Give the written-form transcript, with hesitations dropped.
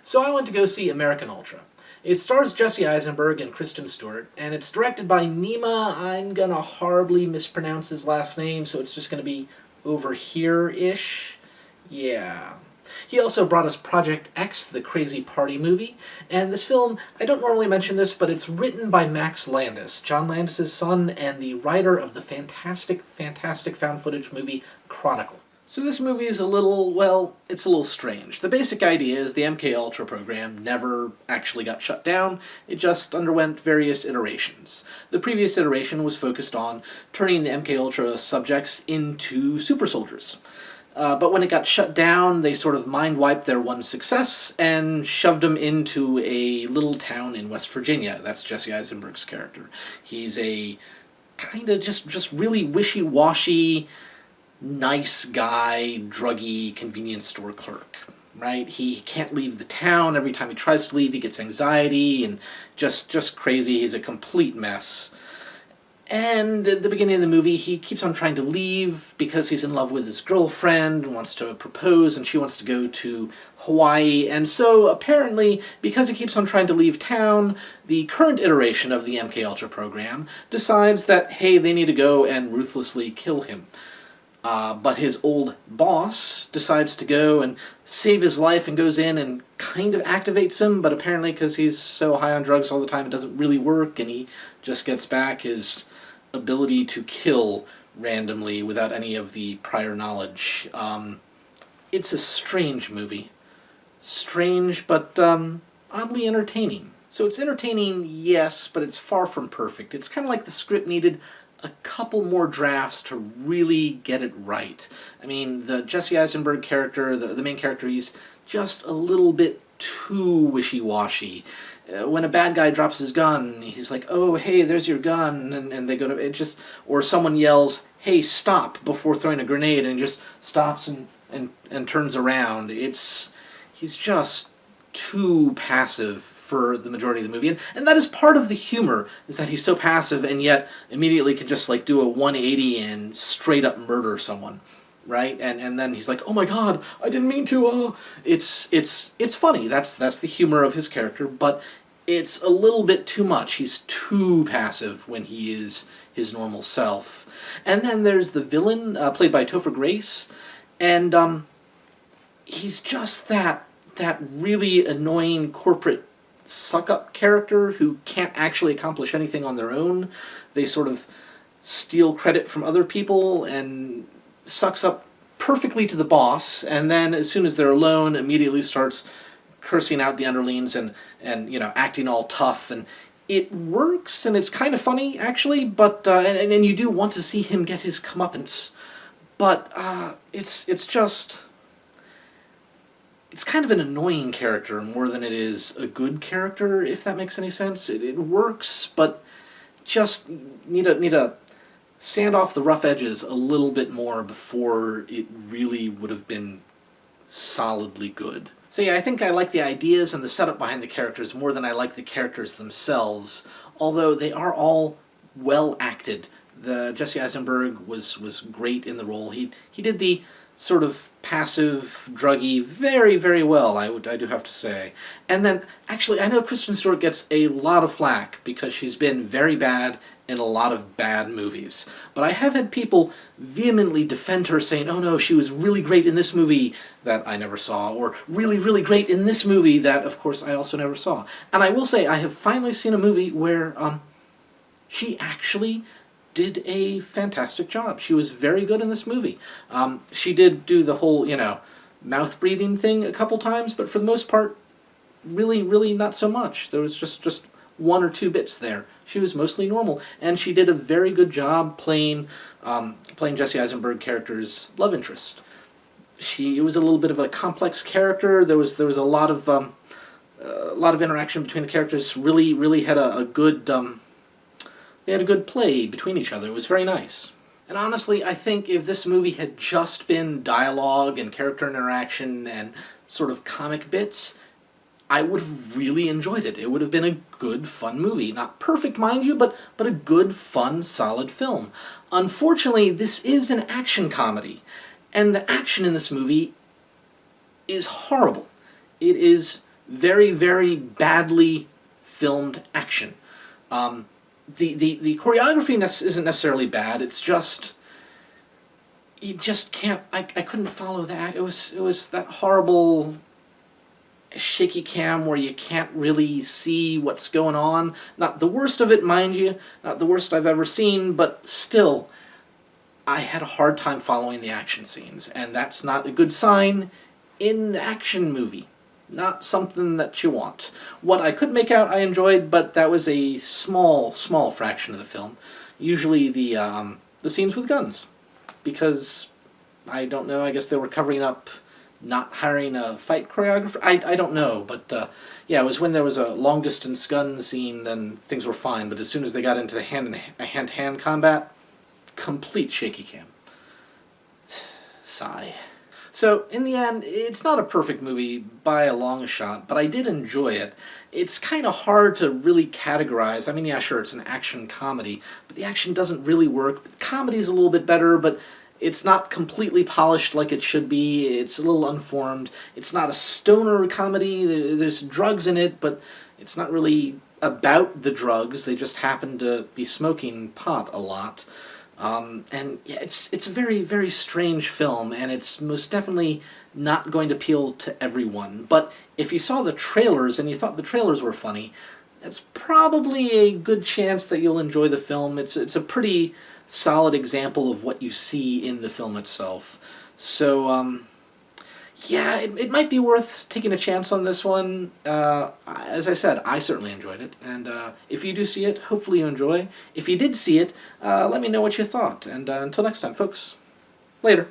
So I went to go see American Ultra. It stars Jesse Eisenberg and Kristen Stewart, and it's directed by Nima. I'm gonna horribly mispronounce his last name, so it's just gonna be over here-ish. Yeah. He also brought us Project X, the crazy party movie, and this film, I don't normally mention this, but it's written by Max Landis, John Landis' son, and the writer of the fantastic found footage movie Chronicle. So this movie is a little, well, it's a little strange. The basic idea is the MKUltra program never actually got shut down, it just underwent various iterations. The previous iteration was focused on turning the MKUltra subjects into super soldiers. But when it got shut down, they sort of mind-wiped their one success and shoved them into a little town in West Virginia. That's Jesse Eisenberg's character. He's a kind of just really wishy-washy, nice guy, druggy convenience store clerk, right? He can't leave the town. Every time he tries to leave, he gets anxiety and just crazy. He's a complete mess. And at the beginning of the movie, he keeps on trying to leave because he's in love with his girlfriend and wants to propose, and she wants to go to Hawaii. And so, apparently, because he keeps on trying to leave town, the current iteration of the MKUltra program decides that, hey, they need to go and ruthlessly kill him. But his old boss decides to go and save his life and goes in and kind of activates him, but apparently because he's so high on drugs all the time, it doesn't really work, and he just gets back his ability to kill randomly without any of the prior knowledge. It's a strange movie. Strange, but oddly entertaining. So it's entertaining, yes, but it's far from perfect. It's kind of like the script needed a couple more drafts to really get it right. I mean, the Jesse Eisenberg character, the main character, he's just a little bit too wishy-washy. When a bad guy drops his gun, he's like, oh, hey, there's your gun, and they go to, it just, or someone yells, hey, stop, before throwing a grenade, and he just stops and turns around. He's just too passive for the majority of the movie, and that is part of the humor, is that he's so passive and yet immediately can just like do a 180 and straight up murder someone, right? And then he's like, oh my god, I didn't mean to. It's funny. That's the humor of his character, but it's a little bit too much. He's too passive when he is his normal self. And then there's the villain, played by Topher Grace, and he's just that really annoying corporate suck-up character who can't actually accomplish anything on their own. They sort of steal credit from other people and sucks up perfectly to the boss, and then as soon as they're alone, immediately starts cursing out the underlings and acting all tough. And it works, and it's kind of funny, actually, but and you do want to see him get his comeuppance, but it's kind of an annoying character more than it is a good character, if that makes any sense. It works, but just need to sand off the rough edges a little bit more before it really would have been solidly good. So yeah, I think I like the ideas and the setup behind the characters more than I like the characters themselves, although they are all well acted. The Jesse Eisenberg was great in the role. He did the sort of passive, druggy, very, very well, I do have to say. And then, actually, I know Kristen Stewart gets a lot of flack because she's been very bad in a lot of bad movies. But I have had people vehemently defend her, saying, oh no, she was really great in this movie that I never saw, or really, really great in this movie that, of course, I also never saw. And I will say, I have finally seen a movie where she actually did a fantastic job. She was very good in this movie. She did do the whole, mouth breathing thing a couple times, but for the most part, really, really not so much. There was just one or two bits there. She was mostly normal, and she did a very good job playing Jesse Eisenberg character's love interest. It was a little bit of a complex character. There was a lot of interaction between the characters. Really had a good. They had a good play between each other. It was very nice. And honestly, I think if this movie had just been dialogue and character interaction and sort of comic bits, I would have really enjoyed it. It would have been a good, fun movie. Not perfect, mind you, but a good, fun, solid film. Unfortunately, this is an action comedy, and the action in this movie is horrible. It is very, very badly filmed action. The choreography isn't necessarily bad. It's just you just can't. I couldn't follow that. It was that horrible shaky cam where you can't really see what's going on. Not the worst of it, mind you. Not the worst I've ever seen, but still, I had a hard time following the action scenes, and that's not a good sign in the action movie. Not something that you want. What I could make out I enjoyed, but that was a small fraction of the film. Usually the scenes with guns. Because, I don't know, I guess they were covering up not hiring a fight choreographer. I don't know, but yeah, it was when there was a long-distance gun scene, then things were fine, but as soon as they got into the hand-to-hand combat, complete shaky cam. Sigh. So, in the end, it's not a perfect movie by a long shot, but I did enjoy it. It's kind of hard to really categorize. I mean, yeah, sure, it's an action comedy, but the action doesn't really work. The comedy's a little bit better, but it's not completely polished like it should be. It's a little unformed. It's not a stoner comedy. There's drugs in it, but it's not really about the drugs. They just happen to be smoking pot a lot. And yeah, it's a very, very strange film, and it's most definitely not going to appeal to everyone. But if you saw the trailers and you thought the trailers were funny, it's probably a good chance that you'll enjoy the film. It's a pretty solid example of what you see in the film itself. So, yeah, it might be worth taking a chance on this one. As I said, I certainly enjoyed it, and if you do see it, hopefully you enjoy. If you did see it, let me know what you thought, and until next time, folks, later.